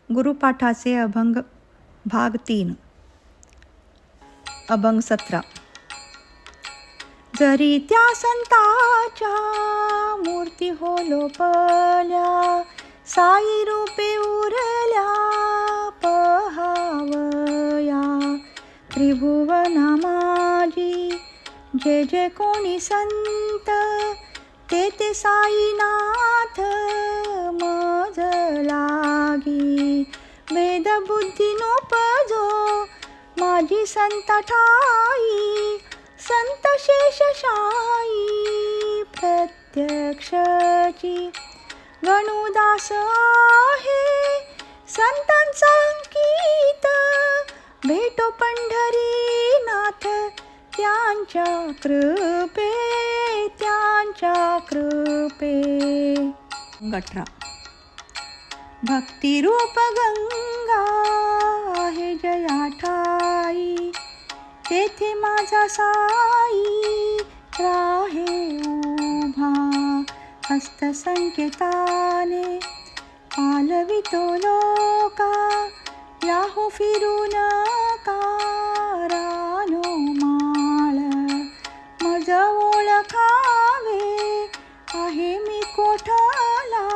गुरुपाठाचे अभंग भाग 3 अभंग 17. जरी त्या संताच्या मूर्ती हो लोपल्या, साई रूपे उरल्या पहावया. त्रिभुवना माझी जे जे कोणी संत, ते ते साईनाथ मज लागी. वेद बुद्धी नोपजो माझी संत ठाई, संत शेषशाई प्रत्यक्षची. गणुदास आहे संतांचा अंकित, भेटो पंढरीनाथ त्यांच्या कृपे, त्यांच्या कृपे. 18. भक्तिरूप गंगा आहे जया ठाई, तेथे माझा साई राहे उभा. हस्त संकेताने पालवितो लोका, याहो फिरून कारानो माळ. मज ओळखावे आहे मी कोठला,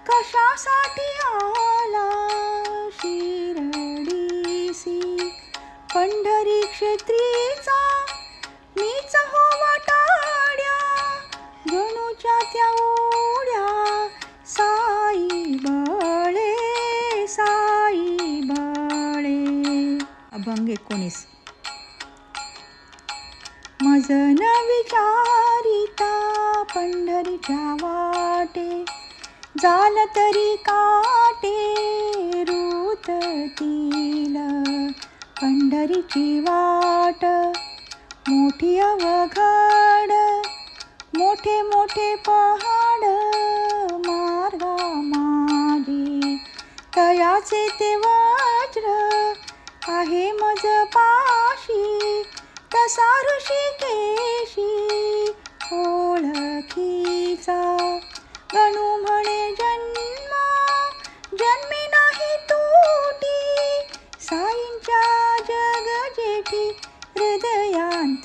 कशासाठी आला शिरडीसी. पंढरी क्षेत्रीचा मीच हो वाटाड्या, गणूच्या त्या ओढ्या साई बळे, साई बळे. अभंग 19. मज न विचारिता पंढरीच्या वाटे, जाल तरी काटे रुततील. पंढरीची वाट मोठी अवघड, मोठे मोठे पहाड मार्गा माझी. तयाचे ते वज्र आहे मज पाशी, तसा ऋषिकेशी ओळखीचा. गणू म्हणे जन्म जन्मी नाही तुटी, साईंच्या जग जेठी हृदयांत,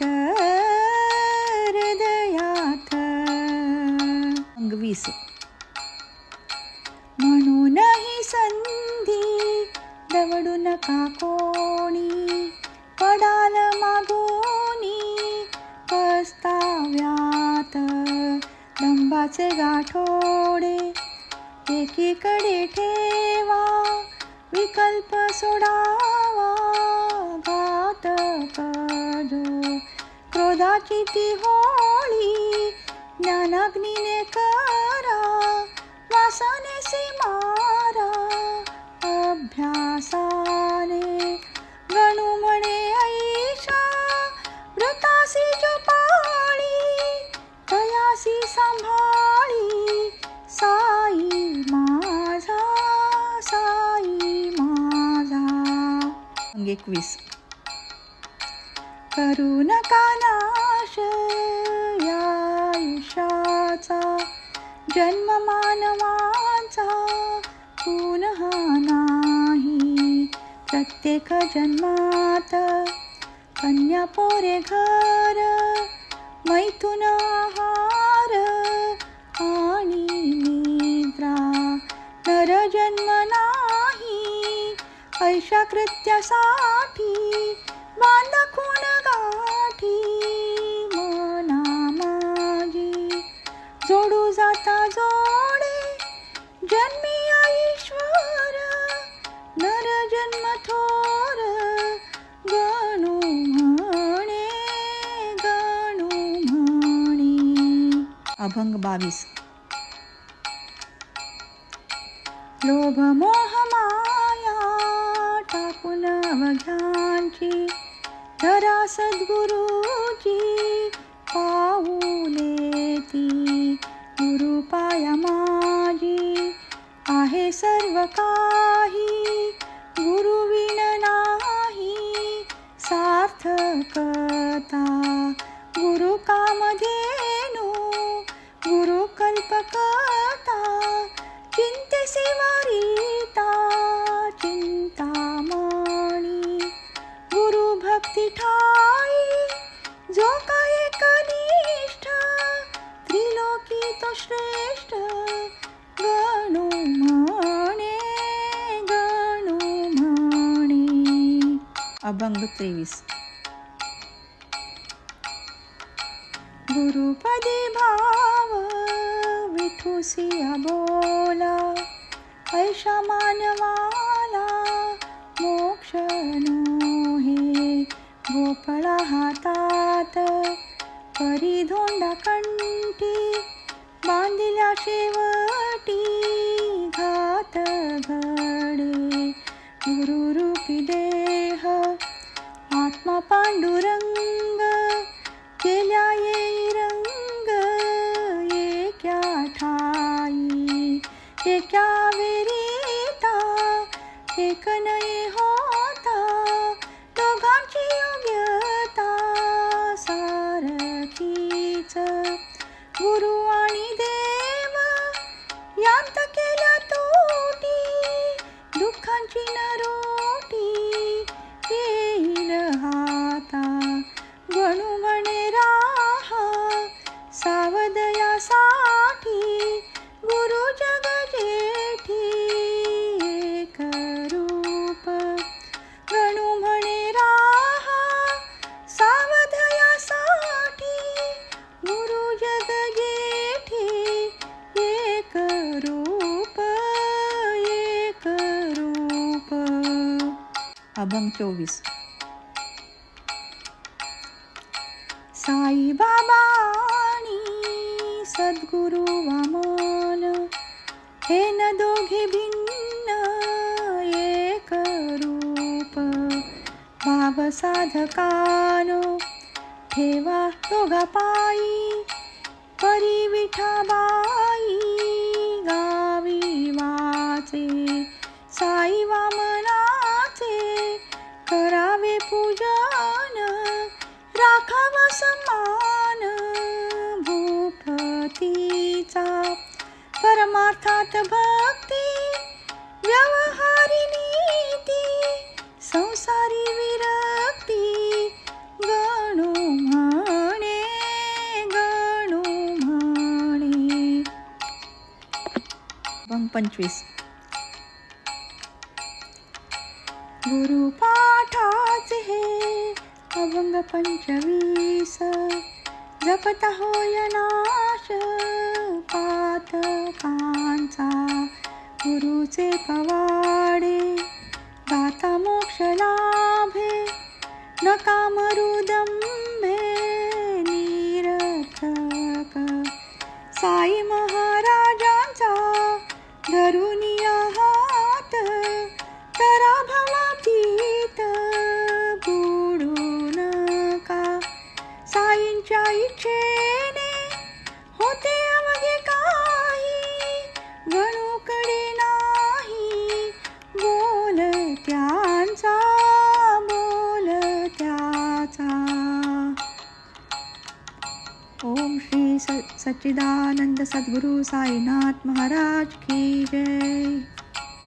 हृदयात. 20. म्हणूनही संधी दवडू नका कोणी, पडाल मागोनी पस्ताव्यात. दंभाचे गाठोडे एकीकडे ठेवा, विकल्प सोडावा घातक जो. क्रोधाची ती होळी ज्ञानाग्नीने करा, वासनेसी मारा अभ्यासाने. गणू म्हणे ऐशा व्रतासी जो पाळी, तयासी सांभाळी साई माझा, साई माझा. 21. करू नका नाश या आयुष्याचा, जन्म मानवाचा पुन्हा नाही. प्रत्येक जन्मात कन्या पोरे घर, मैथुन आहार आणि निद्रा. नर जन्म नाही ऐशा कृत्यासाठी, बांधा खून गाठी मना माझी. जोडू जाता जोडे जन्मी ईश्वर, नर जन्म थोर गणू म्हणे, गणू म्हणे. अभंग 22. लोभ मोह माया टाकून अवघ्यांची, धरा सद्गुरूची पाऊले ती. गुरु पाया माझी आहे सर्व काही, गुरुविन नाही सार्थकता. गुरु कामधेनु गुरु कल्पकता, चिंतेसी वारिता अभंग 23. गुरुपदी भाव विठुसिया बोला, ऐशा मानवाला मोक्ष नोहे. गोपळा हातात परी धोंडा कंठी, बांधिल्या शेवटी घात घडे. गुरुरूपी देह आत्मा पांडुरंग, केल्या येई रंग एक्या ठाई. एका वेरीता एक नाही होता, दोघांची योग्यता सारखीच. गुरु आणि देव यांत केल्या तोटी, दुःखांची नरोटी येईल हाता. गणू म्हणे राहा सावध यासाठी, गुरु जग जेठी एक रूप. गणू म्हणे राहा सावध यासाठी, गुरु जग जेठी एक रूप. एक रूप. अभंग 24. साई बाबा आणि सद्गुरु वामन, हे न दोघे भिन्न एक रूप. भाव साधकानो ठेवा दोघा पायी, परी विठाबाई गावी वाचे. साई वामनाचे करावे पूजन, राखावा सन्मान भूपतीचा. परमार्थात भक्ती व्यवहारी नीती, संसारी विरक्ती गणू म्हणे. गणू म्हणे. अभंग 25. गुरु पाठाचे हे अभंग 25, जपता होय नाश पातकांचा. गुरुचे पवाडे दाता मोक्ष लाभे, नका मरुदंभे निरर्थक. साई महाराजांचा धरुनिया हात, तरा भवातीत बुडू नका. साईंच्या इच्छेने होते अवघे काही, गणूकडे नाही बोल त्यांचा. बोल त्याचा. ओम श्री सच्चिदानंद सद्गुरु साईनाथ महाराज की जय.